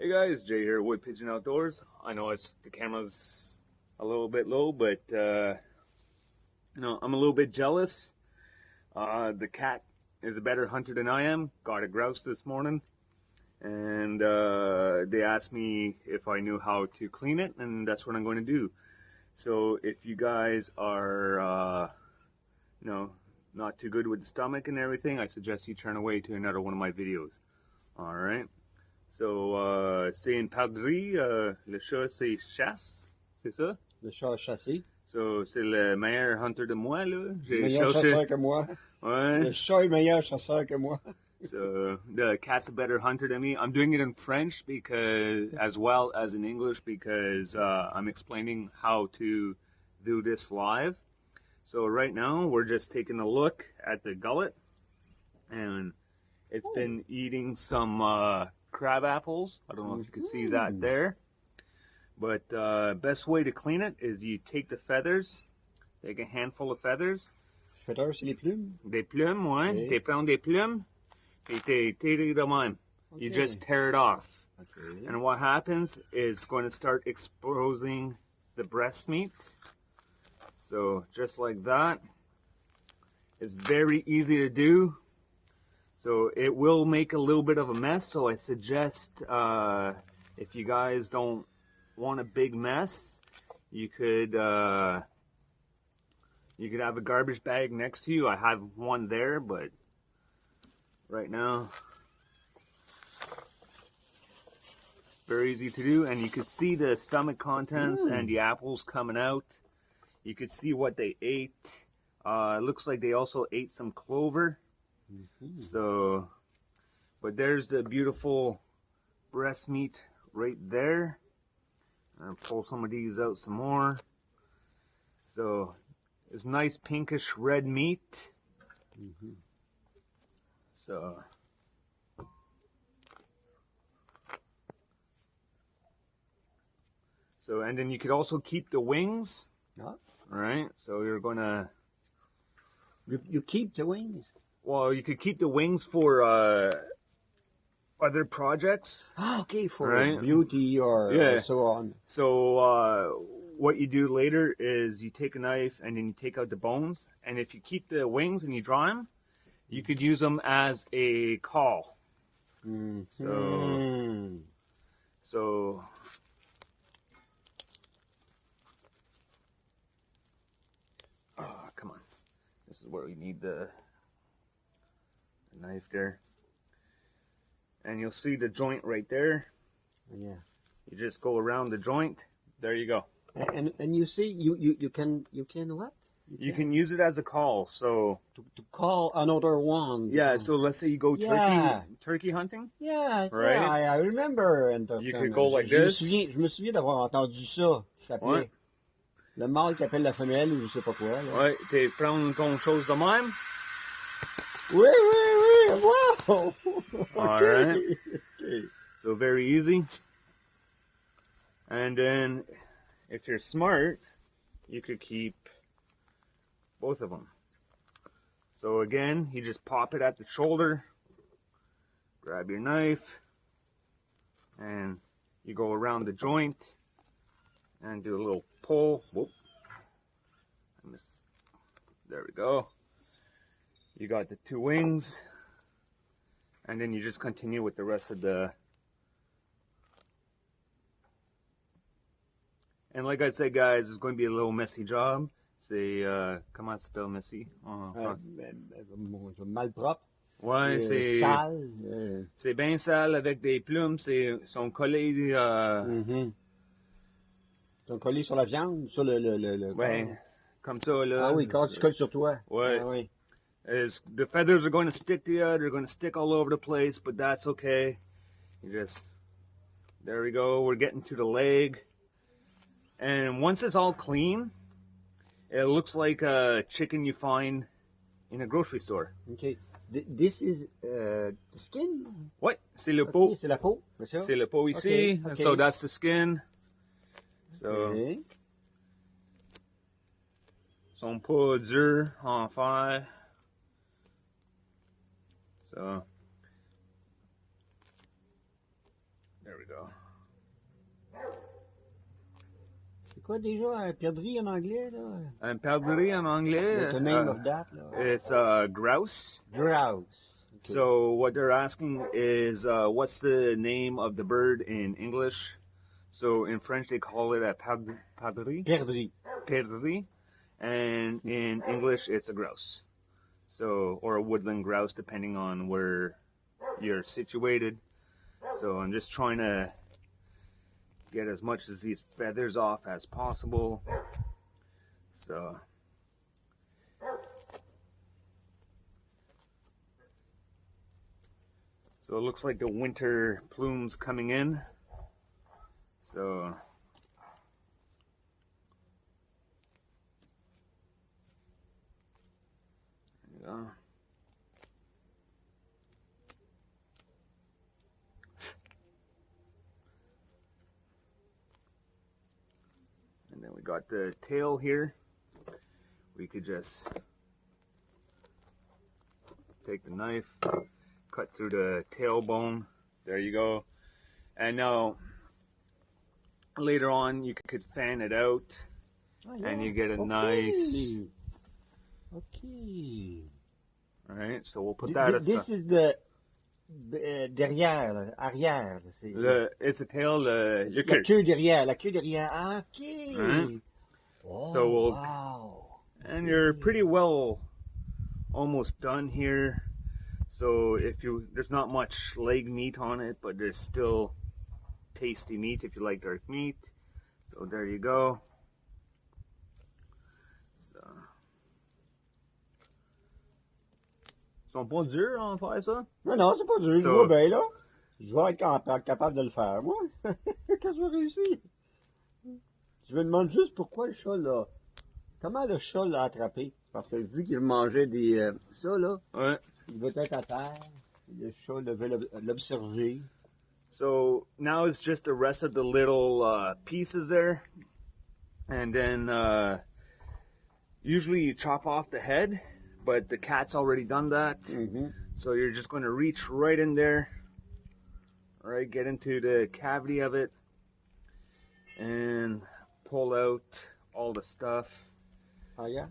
Hey guys, Jay here, Wood Pigeon Outdoors. I know the camera's a little bit low, but I'm a little bit jealous. The cat is a better hunter than I am. Got a grouse this morning, and they asked me if I knew how to clean it, and that's what I'm going to do. So if you guys are, not too good with the stomach and everything, I suggest you turn away to another one of my videos. All right. So, c'est une perdrix, le chat c'est chasse, c'est ça? Le chat chassé. So, c'est le meilleur hunter de moi, là. Meilleur chasseur que moi. Ouais. Le chat est meilleur chasseur que moi. So, the cat's a better hunter than me. I'm doing it in French because, as well as in English, because I'm explaining how to do this live. So right now, we're just taking a look at the gullet, and it's been eating some crab apples. I don't know if you can see that there. But best way to clean it is you take the feathers, take a handful of feathers. Feathers, c'est les plumes? Des plumes, ouais. Tu prends des plumes, et tu tires de même. You just tear it off. Okay. And what happens is it's going to start exposing the breast meat. So just like that. It's very easy to do. So it will make a little bit of a mess, so I suggest if you guys don't want a big mess, you could have a garbage bag next to you. I have one there, but right now, very easy to do, and you could see the stomach contents and the apples coming out. You could see what they ate. It looks like they also ate some clover. So, but there's the beautiful breast meat right there. I'll pull some of these out some more. So, it's nice pinkish red meat. So, and then you could also keep the wings. Right? So you're gonna... You keep the wings? Well, you could keep the wings for other projects. Okay, for beauty or so on. So what you do later is you take a knife and then you take out the bones. And if you keep the wings and you dry them, you could use them as a caul. So come on. This is where we need the knife there, and you'll see the joint right there. Yeah, you just go around the joint. There you go. And you see, you can what? You can use it as a caul. So to call another one. Yeah. So let's say you go turkey hunting. Yeah. Right. Yeah, I remember. And you could go like this. Je me souviens d'avoir entendu ça. Ça s'appelait le mâle qui appelle la femelle ou je sais pas quoi. Là. Ouais. Tu prends ton chose de même. Oui. Wow. All right. So very easy. And then, if you're smart, you could keep both of them. So again, you just pop it at the shoulder, grab your knife, and you go around the joint and do a little pull. Whoop. There we go. You got the two wings, and then you just continue with the rest of the... And like I said, guys, it's going to be a little messy job. C'est, comment ça s'appelle messy en français? Malpropre. Ouais, c'est sale. C'est bien sale avec des plumes. Sont collés. Sont collés sur la viande, sur le ouais, corps. Comme ça là. Ah oui, quand tu colles sur toi. Ouais. Ah oui. The feathers are going to stick to you. They're going to stick all over the place, but that's okay. There we go. We're getting to the leg. And once it's all clean, it looks like a chicken you find in a grocery store. Okay. This is the skin? What? C'est le peau. C'est la peau. C'est le peau ici. Okay. So that's the skin. So, sont pas durs en fer. So, there we we go. C'est quoi déjà un perdrix en anglais, là? Un perdrix en anglais. What's the name of that, là? It's a grouse. Grouse. Okay. So what they're asking is, what's the name of the bird in English? So in French they call it a perdrix. Perdrix. Perdrix. And in English it's a grouse. So, or a woodland grouse, depending on where you're situated. So I'm just trying to get as much of these feathers off as possible. So it looks like the winter plumes coming in. So there you go. And then we got the tail here. We could just take the knife, cut through the tailbone. There you go. And now later on you could fan it out, and you get a nice. Okay. All right, so we'll put that aside. This is the derrière, arrière. It's a tail, le la queue. queue derrière, la queue derrière. Ah, ok. Right. Oh, So we'll, wow. and you're pretty well almost done here. So there's not much leg meat on it, but there's still tasty meat if you like dark meat. So there you go. Ils sont pas durs en faire ça? Non, c'est pas dur. Je vois bien, là. Je vais être capable de le faire, moi. Quand je vais réussir. Je me demande juste pourquoi le chat, là. Comment le chat l'a attrapé? Parce que vu qu'il mangeait ça, là. Ouais. Il va être à terre. Le chat devait l'observer. So now it's just the rest of the little pieces there. And then usually you chop off the head, but the cat's already done that. Mm-hmm. So you're just going to reach right in there. All right, get into the cavity of it and pull out all the stuff. Oh, yeah?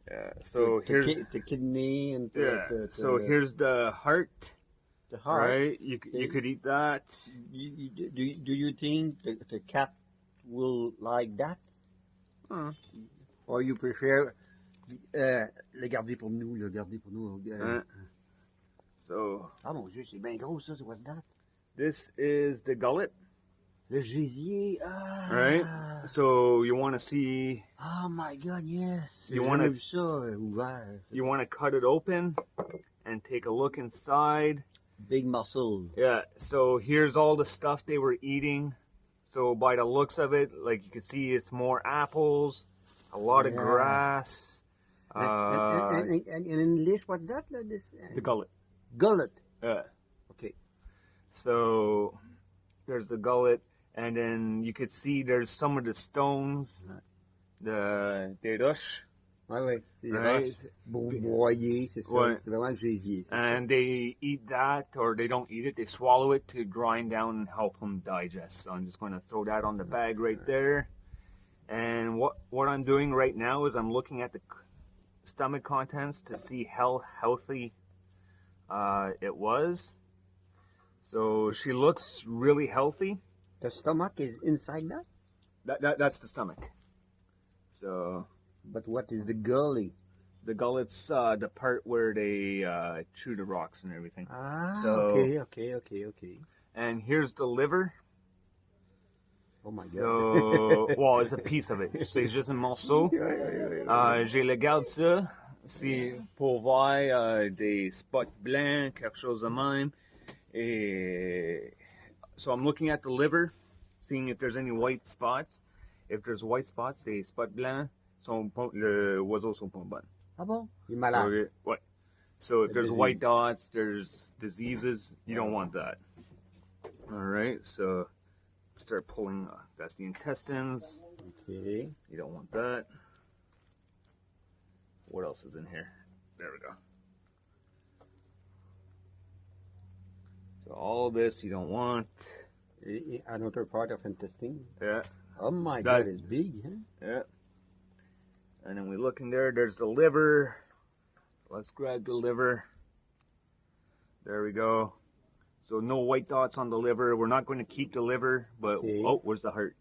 Yeah, so here's the kidney and so here's the heart. The heart. Right? You could eat that. Do you think the cat will like that? Or you prefer le garder pour nous, le garder pour nous? So. Ah mon Dieu, c'est bien gros ça. What's that? This is the gullet. Le gésier. Ah. Right? So you want to see. Oh my God, yes. You want to. Ça ouvert. You want to cut it open and take a look inside. Big muscle. Yeah. So here's all the stuff they were eating. So by the looks of it, like you can see, it's more apples, a lot of grass. And in English, what's that? The gullet. Gullet. Yeah. Okay. So there's the gullet, and then you could see there's some of the stones, the roches. Ouais, c'est right? broyé, c'est ça. Ouais. C'est vraiment le gésier. And they eat that, or they don't eat it, they swallow it to grind down and help them digest. So I'm just going to throw that on the bag right there. And what I'm doing right now is I'm looking at the stomach contents to see how healthy it was. So she looks really healthy. The stomach is inside that? That's the stomach. So. But what is the gully? The gullet's the part where they chew the rocks and everything. Ah, so, okay. And here's the liver. Oh my God. So, well, it's a piece of it. C'est juste un morceau. Je le garde ça. C'est pour voir des spots blancs, quelque chose de même. Et so I'm looking at the liver, seeing if there's any white spots. If there's white spots, des spots blancs, le oiseau sont pas bonnes. Ah bon? Il est malade. So if there's white dots, there's diseases, you don't want that. All right, so start pulling. That's the intestines. Okay. You don't want that. What else is in here? There we go. So all this you don't want. Another part of intestine. Yeah. Oh my God, it's big, huh? Yeah. And then we look in there, there's the liver. Let's grab the liver. There we go. So no white dots on the liver. We're not going to keep the liver, but Okay. oh, where's the heart?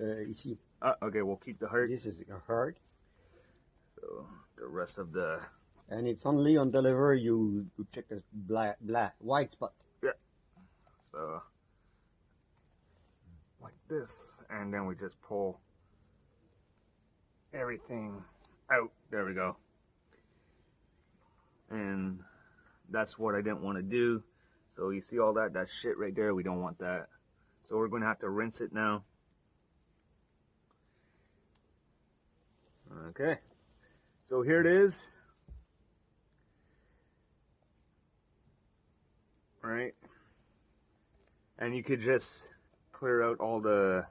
Ici. Okay, we'll keep the heart. This is a heart. So the rest of the... And it's only on the liver you check the white spot. Yeah. So like this, and then we just pull everything out. There we go. And that's what I didn't want to do. So you see all that shit right there? We don't want that. So we're going to have to rinse it now. Okay. So here it is. Right. And you could just clear out all the...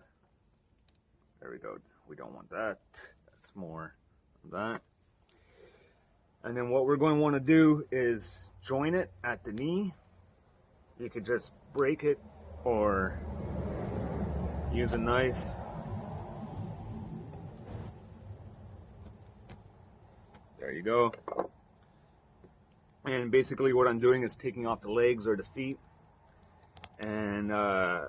There we go. We don't want that. That's more of that. And then what we're going to want to do is join it at the knee. You could just break it or use a knife. There you go. And basically what I'm doing is taking off the legs or the feet. And there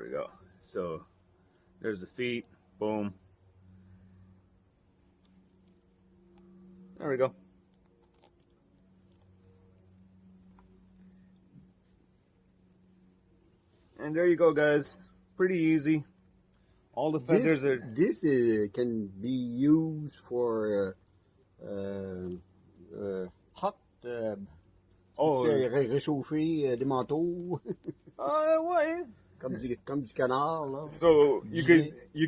we go. So there's the feet. Boom. There we go. And there you go, guys. Pretty easy. All the feathers are... This can be used for hot... réchauffer des manteaux. Ouais. Comme du canard, là. So you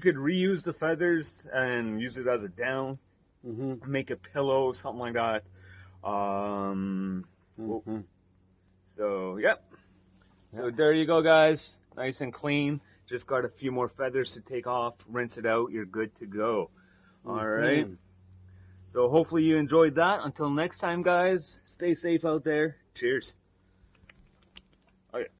could reuse the feathers and use it as a down. Mm-hmm. Make a pillow, something like that. So, yep. So there you go, guys. Nice and clean. Just got a few more feathers to take off. Rinse it out. You're good to go. All right. So hopefully you enjoyed that. Until next time, guys. Stay safe out there. Cheers.